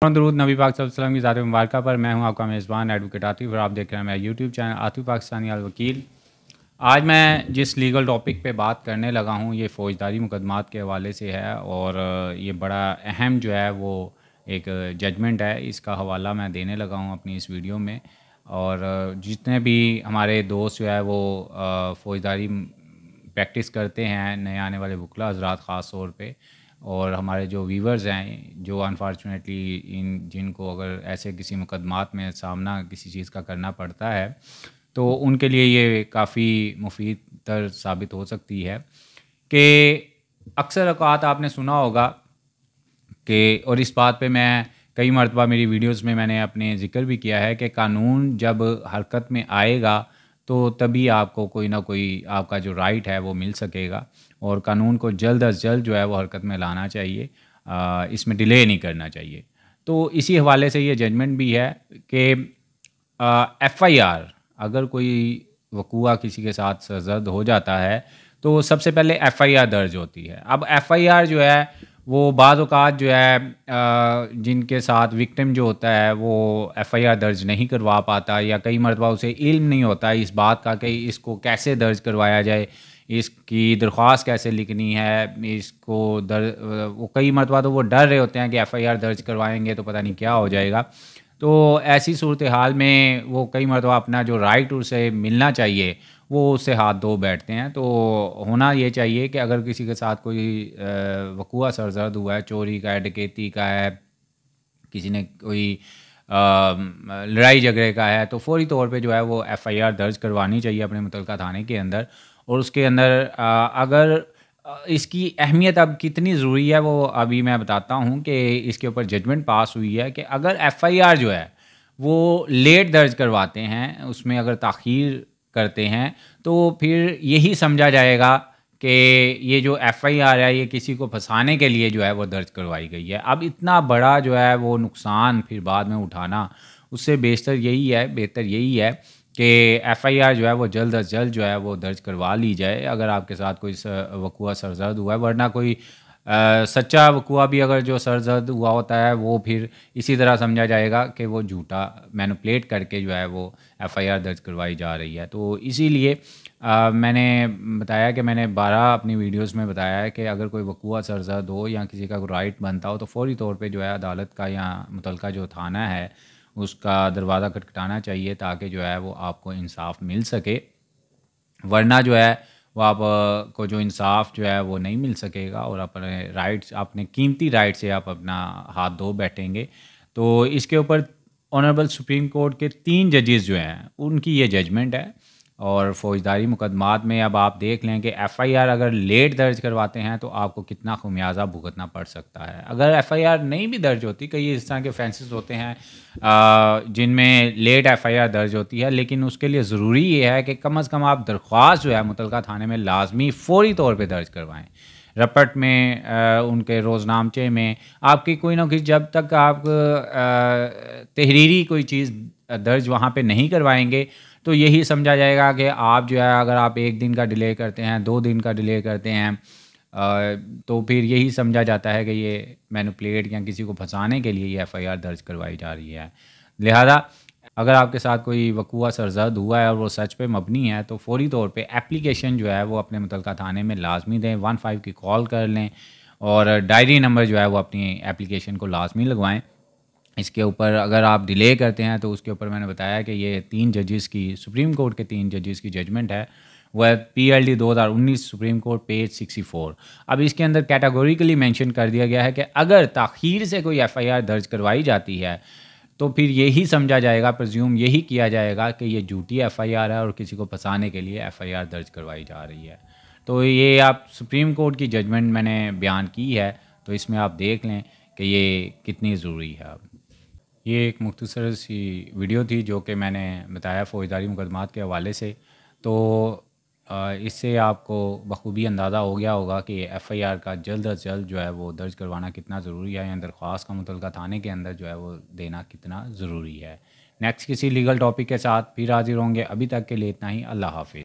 दरूद नबी पाक सल्लल्लाहु अलैहि वसल्लम की ज़ात मुबारक पर। मैं हूं आपका मेज़बान एडवोकेट आतिफ़ और आप देख रहे हैं मेरा यूट्यूब चैनल आतिफ़ पाकिस्तानी अल वकील। आज मैं जिस लीगल टॉपिक पे बात करने लगा हूं ये फ़ौजदारी मुकदमात के हवाले से है और ये बड़ा अहम जो है वो एक जजमेंट है, इसका हवाला मैं देने लगा हूं अपनी इस वीडियो में। और जितने भी हमारे दोस्त जो है वो फ़ौजदारी प्रैक्टिस करते हैं, नए आने वाले वकला हज़रात ख़ास तौर पे, और हमारे जो व्यूवर्स हैं जो अनफॉर्चुनेटली जिनको अगर ऐसे किसी मुकदमात में सामना किसी चीज़ का करना पड़ता है तो उनके लिए ये काफ़ी मुफीद तर साबित हो सकती है कि अक्सर औक़ात आपने सुना होगा कि, और इस बात पे मैं कई मरतबा मेरी वीडियोस में मैंने अपने ज़िक्र भी किया है कि कानून जब हरकत में आएगा तो तभी आपको कोई ना कोई आपका जो राइट है वो मिल सकेगा, और कानून को जल्द अज़ जल्द जो है वो हरकत में लाना चाहिए, इसमें डिले नहीं करना चाहिए। तो इसी हवाले से ये जजमेंट भी है कि एफ़आईआर अगर कोई वक़ूआ किसी के साथ सरज़द हो जाता है तो सबसे पहले एफ़आईआर दर्ज होती है। अब एफ़आईआर जो है वो बाज़ औक़ात जो है जिनके साथ विक्टिम जो होता है वो एफ़आईआर दर्ज नहीं करवा पाता, या कई मरतबा उसे इल्म नहीं होता इस बात का कि इसको कैसे दर्ज करवाया जाए, इसकी दरख्वास्त कैसे लिखनी है, इसको वो कई मरतबा तो वो डर रहे होते हैं कि एफ़आईआर दर्ज करवाएंगे तो पता नहीं क्या हो जाएगा। तो ऐसी सूरत हाल में वो कई मरतबा अपना जो राइट उसे मिलना चाहिए वो उससे हाथ धो बैठते हैं। तो होना ये चाहिए कि अगर किसी के साथ कोई वक़ूआ सरज़द हुआ है, चोरी का है, डकैती का है, किसी ने कोई लड़ाई झगड़े का है, तो फ़ौरी तौर पे जो है वो एफ़आईआर दर्ज करवानी चाहिए अपने मुतल्लिका थाने के अंदर। और उसके अंदर अगर इसकी अहमियत अब कितनी ज़रूरी है वो अभी मैं बताता हूँ कि इसके ऊपर जजमेंट पास हुई है कि अगर एफ़आईआर जो है वो लेट दर्ज करवाते हैं, उसमें अगर ताख़ीर करते हैं, तो फिर यही समझा जाएगा कि ये जो एफ़आईआर है ये किसी को फंसाने के लिए जो है वो दर्ज करवाई गई है। अब इतना बड़ा जो है वो नुकसान फिर बाद में उठाना, उससे बेहतर यही है कि एफ़आईआर जो है वो जल्द अज़ जल्द जो है वो दर्ज करवा ली जाए अगर आपके साथ कोई वक़ूआ सरज़द हुआ है। वरना कोई सच्चा वक़ूआ भी अगर जो सरज़द हुआ होता है वो फिर इसी तरह समझा जाएगा कि वो झूठा मैनिपुलेट करके जो है वो एफ़आईआर दर्ज करवाई जा रही है। तो इसीलिए मैंने बताया कि मैंने 12 अपनी वीडियोस में बताया है कि अगर कोई वक़ूआ सरज़द हो या किसी का कोई राइट बनता हो तो फ़ौरी तौर पे जो है अदालत का या मुतल्लिका जो थाना है उसका दरवाज़ा खटखटाना चाहिए ताकि जो है वो आपको इंसाफ़ मिल सके। वरना जो है वो आप को जो इंसाफ़ जो है वो नहीं मिल सकेगा और अपने राइट्स, अपने कीमती राइट से आप अपना हाथ धो बैठेंगे। तो इसके ऊपर ऑनरेबल सुप्रीम कोर्ट के 3 जजेस जो हैं उनकी ये जजमेंट है। और फ़ौजदारी मुकदमात में अब आप देख लें कि एफ़आईआर अगर लेट दर्ज करवाते हैं तो आपको कितना ख़मियाज़ा भुगतना पड़ सकता है। अगर एफ़आईआर नहीं भी दर्ज होती, कई इस तरह के ऑफेंसेस होते हैं जिनमें लेट एफ़आईआर दर्ज होती है, लेकिन उसके लिए ज़रूरी ये है कि कम अज़ कम आप दरख्वास्त जो है मुतल्लिका थाने में लाजमी फ़ौरी तौर पे दर्ज करवाएँ। रपट में उनके रोज़नामचे में आपकी कोई ना कोई, जब तक आप तहरीरी कोई चीज़ दर्ज वहाँ पे नहीं करवाएंगे तो यही समझा जाएगा कि आप जो है अगर आप 1 दिन का डिले करते हैं, 2 दिन का डिले करते हैं, तो फिर यही समझा जाता है कि ये मैनिपुलेट या किसी को फंसाने के लिए ये एफ़आईआर दर्ज करवाई जा रही है। लिहाजा अगर आपके साथ कोई वक़ूआ सरज़द हुआ है और वो सच पे मबनी है तो फ़ौरी तौर पे एप्लीकेशन जो है वो अपने मुतल्लिका थाने में लाज़मी दें, 15 की कॉल कर लें और डायरी नंबर जो है वो अपनी एप्लीकेशन को लाज़मी लगवाएँ। इसके ऊपर अगर आप डिले करते हैं तो उसके ऊपर मैंने बताया कि ये 3 जजेस की, सुप्रीम कोर्ट के 3 जजेस की जजमेंट है। वह पीएलडी 2019 सुप्रीम कोर्ट पेज 64। अब इसके अंदर कैटेगोरिकली मेंशन कर दिया गया है कि अगर ताख़ीर से कोई एफ़आईआर दर्ज करवाई जाती है तो फिर यही समझा जाएगा, प्रिज्यूम यही किया जाएगा कि ये झूठी एफ़आईआर है और किसी को फंसाने के लिए एफ़आईआर दर्ज करवाई जा रही है। तो ये आप सुप्रीम कोर्ट की जजमेंट मैंने बयान की है, तो इसमें आप देख लें कि ये कितनी ज़रूरी है। ये एक मुख्तसर सी वीडियो थी जो कि मैंने बताया फ़ौजदारी मुकदमात के हवाले से। तो इससे आपको बखूबी अंदाज़ा हो गया होगा कि एफ़आईआर का जल्द अज़ जल्द जो है वो दर्ज करवाना कितना ज़रूरी है, या दरख्वास्त का मुतल्लिका थाने के अंदर जो है वो देना कितना ज़रूरी है। नेक्स्ट किसी लीगल टॉपिक के साथ फिर हाज़िर होंगे। अभी तक के लिए इतना ही। अल्लाह हाफ़िज़।